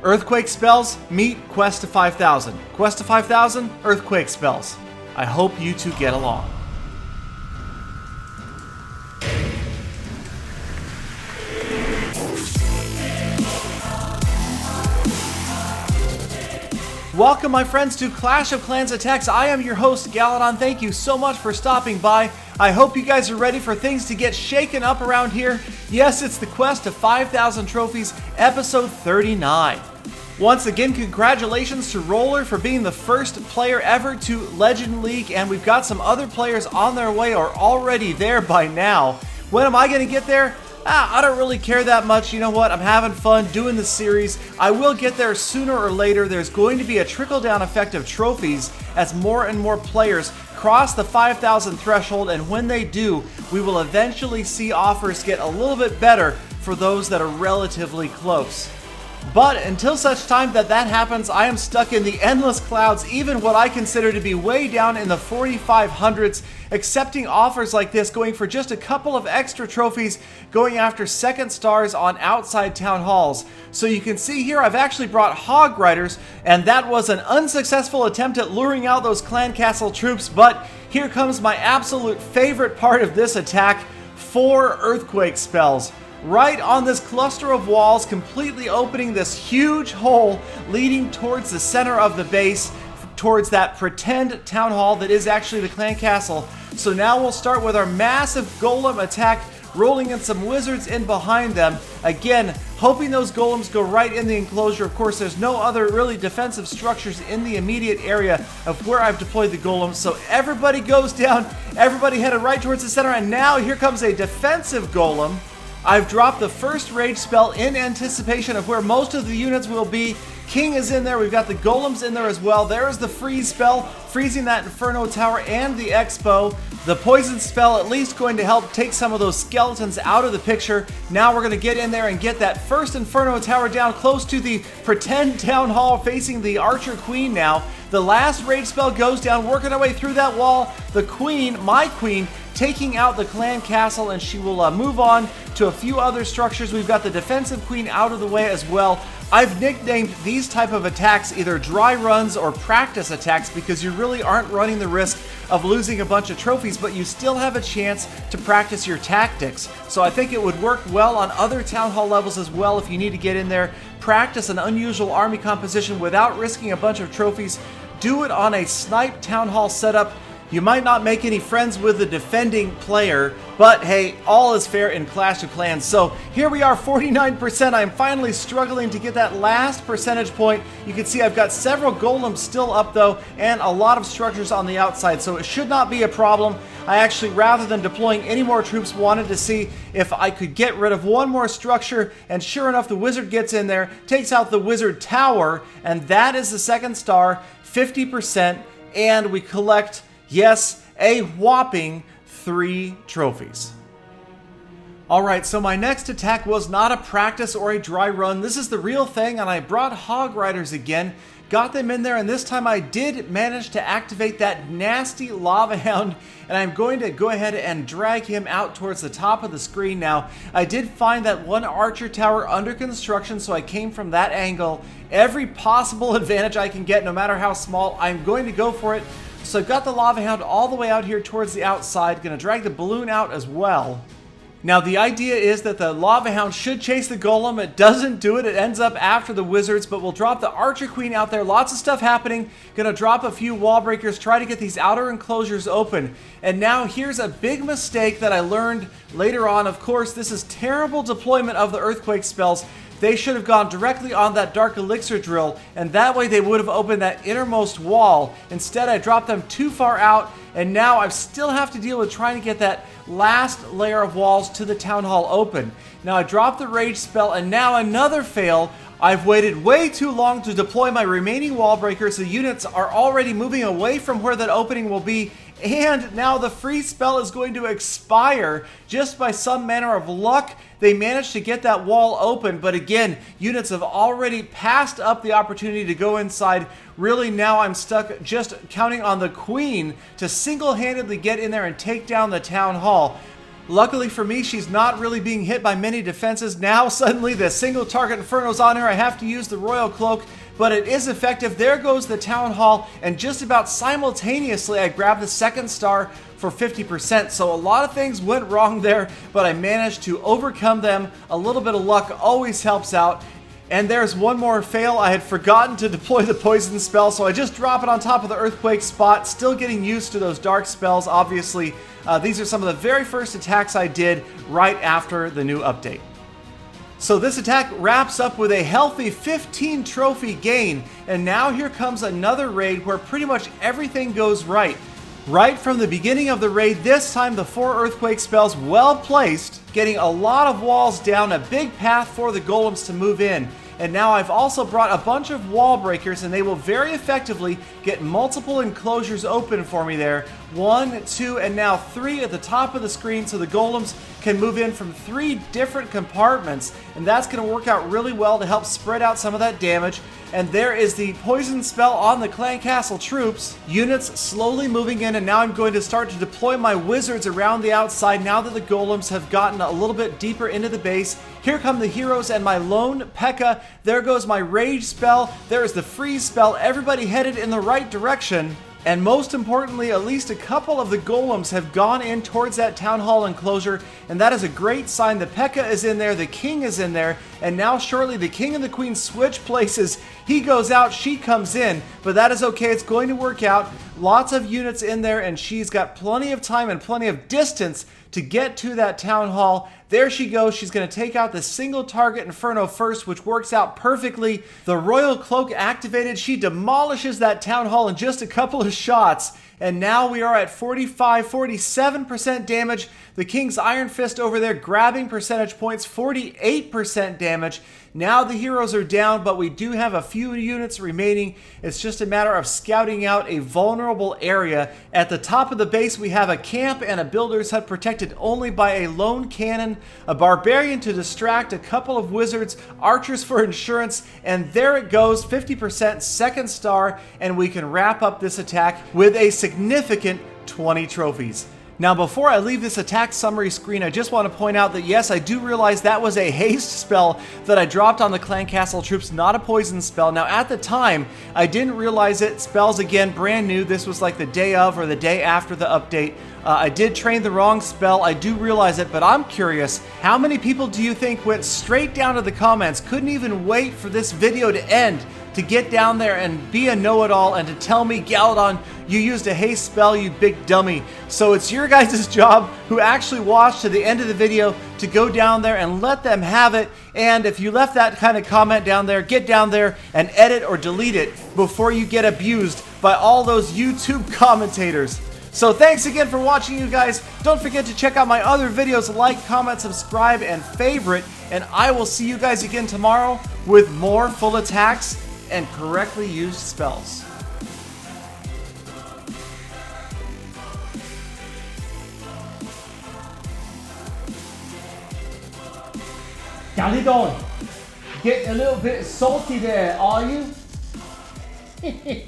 Earthquake spells meet Quest to 5000. Quest to 5000, earthquake spells. I hope you two get along. Welcome, my friends, to Clash of Clans Attacks. I am your host, Galadon. Thank you so much for stopping by. I hope you guys are ready for things to get shaken up around here. Yes, it's the Quest to 5,000 Trophies, episode 39. Once again, congratulations to Roller for being the first player ever to Legend League, and we've got some other players on their way or already there by now. When am I going to get there? I don't really care that much. You know what? I'm having fun doing the series. I will get there sooner or later. There's going to be a trickle-down effect of trophies as more and more players cross the 5,000 threshold, and when they do, we will eventually see offers get a little bit better for those that are relatively close. But until such time that happens, I am stuck in the endless clouds, even what I consider to be way down in the 4,500s, accepting offers like this, going for just a couple of extra trophies, going after second stars on outside town halls. So you can see here I've actually brought Hog Riders, and that was an unsuccessful attempt at luring out those clan castle troops, but here comes my absolute favorite part of this attack: 4 earthquake spells. Right on this cluster of walls, completely opening this huge hole leading towards the center of the base, towards that pretend town hall that is actually the clan castle. So now we'll start with our massive golem attack, rolling in some wizards in behind them. Again, hoping those golems go right in the enclosure. Of course, there's no other really defensive structures in the immediate area of where I've deployed the golems. So everybody goes down, everybody headed right towards the center, and now here comes a defensive golem. I've dropped the first rage spell in anticipation of where most of the units will be. King is in there, we've got the golems in there as well. There is the freeze spell, freezing that Inferno Tower and the Expo. The poison spell at least going to help take some of those skeletons out of the picture. Now we're going to get in there and get that first Inferno Tower down close to the pretend town hall facing the Archer Queen now. The last rage spell goes down, working our way through that wall. The Queen, my Queen, taking out the clan castle, and she will move on to a few other structures. We've got the defensive queen out of the way as well. I've nicknamed these type of attacks either dry runs or practice attacks because you really aren't running the risk of losing a bunch of trophies, but you still have a chance to practice your tactics. So I think it would work well on other town hall levels as well if you need to get in there, practice an unusual army composition without risking a bunch of trophies. Do it on a snipe town hall setup. You might not make any friends with the defending player, but hey, all is fair in Clash of Clans. So here we are, 49%. I'm finally struggling to get that last percentage point. You can see I've got several golems still up though, and a lot of structures on the outside, so it should not be a problem. I actually, rather than deploying any more troops, wanted to see if I could get rid of one more structure, and sure enough, the wizard gets in there, takes out the wizard tower, and that is the second star, 50%, and we collect, yes, a whopping 3 trophies. Alright, so my next attack was not a practice or a dry run. This is the real thing, and I brought Hog Riders again, got them in there, and this time I did manage to activate that nasty Lava Hound, and I'm going to go ahead and drag him out towards the top of the screen now. I did find that one archer tower under construction, so I came from that angle. Every possible advantage I can get, no matter how small, I'm going to go for it. So I've got the Lava Hound all the way out here towards the outside, going to drag the balloon out as well. Now the idea is that the Lava Hound should chase the golem. It doesn't do it, it ends up after the wizards, but we'll drop the Archer Queen out there. Lots of stuff happening. Gonna drop a few wall breakers, try to get these outer enclosures open. And now here's a big mistake that I learned later on. Of course, this is terrible deployment of the earthquake spells. They should have gone directly on that Dark Elixir drill, and that way they would have opened that innermost wall. Instead, I dropped them too far out, and now I still have to deal with trying to get that last layer of walls to the town hall open. Now I dropped the rage spell, and now another fail. I've waited way too long to deploy my remaining wall breakers. The units are already moving away from where that opening will be, and now the freeze spell is going to expire. Just by some manner of luck, they managed to get that wall open, but again, units have already passed up the opportunity to go inside. Really, now I'm stuck just counting on the queen to single-handedly get in there and take down the town hall. Luckily for me, she's not really being hit by many defenses. Now suddenly the single target Inferno's on her. I have to use the Royal Cloak, but it is effective. There goes the Town Hall, and just about simultaneously I grabbed the second star for 50%. So a lot of things went wrong there, but I managed to overcome them. A little bit of luck always helps out. And there's one more fail. I had forgotten to deploy the poison spell, so I just drop it on top of the earthquake spot. Still getting used to those dark spells, obviously. These are some of the very first attacks I did right after the new update. So this attack wraps up with a healthy 15 trophy gain, and now here comes another raid where pretty much everything goes right. Right from the beginning of the raid, this time the 4 earthquake spells well placed, getting a lot of walls down, a big path for the golems to move in. And now I've also brought a bunch of wall breakers, and they will very effectively get multiple enclosures open for me there. 1, 2, and now 3 at the top of the screen, so the golems can move in from 3 different compartments, and that's going to work out really well to help spread out some of that damage. And there is the poison spell on the clan castle troops. Units slowly moving in, and now I'm going to start to deploy my wizards around the outside now that the golems have gotten a little bit deeper into the base. Here come the heroes and my lone P.E.K.K.A. There goes my rage spell. There is the freeze spell. Everybody headed in the right direction. And most importantly, at least a couple of the golems have gone in towards that town hall enclosure, and that is a great sign. The P.E.K.K.A. is in there, the king is in there, and now shortly the king and the queen switch places. He goes out, she comes in, but that is okay, it's going to work out. Lots of units in there, and she's got plenty of time and plenty of distance to get to that town hall. There she goes. She's going to take out the single target Inferno first, which works out perfectly. The Royal Cloak activated. She demolishes that town hall in just a couple of shots. And now we are at 47% damage. The King's Iron Fist over there grabbing percentage points, 48% damage. Now the heroes are down, but we do have a few units remaining. It's just a matter of scouting out a vulnerable area. At the top of the base, we have a camp and a builder's hut protected only by a lone cannon, a barbarian to distract, a couple of wizards, archers for insurance, and there it goes, 50% second star, and we can wrap up this attack with a significant 20 trophies. Now, before I leave this attack summary screen, I just want to point out that yes, I do realize that was a haste spell that I dropped on the clan castle troops, not a poison spell. Now, at the time, I didn't realize it. Spells, again, brand new. This was like the day of or the day after the update. I did train the wrong spell. I do realize it, but I'm curious, how many people do you think went straight down to the comments, couldn't even wait for this video to end to get down there and be a know-it-all and to tell me, Galadon, you used a haste spell, you big dummy. So it's your guys' job who actually watched to the end of the video to go down there and let them have it. And if you left that kind of comment down there, get down there and edit or delete it before you get abused by all those YouTube commentators. So thanks again for watching, you guys. Don't forget to check out my other videos, like, comment, subscribe, and favorite. And I will see you guys again tomorrow with more full attacks and correctly used spells. Galadon, getting a little bit salty there, are you?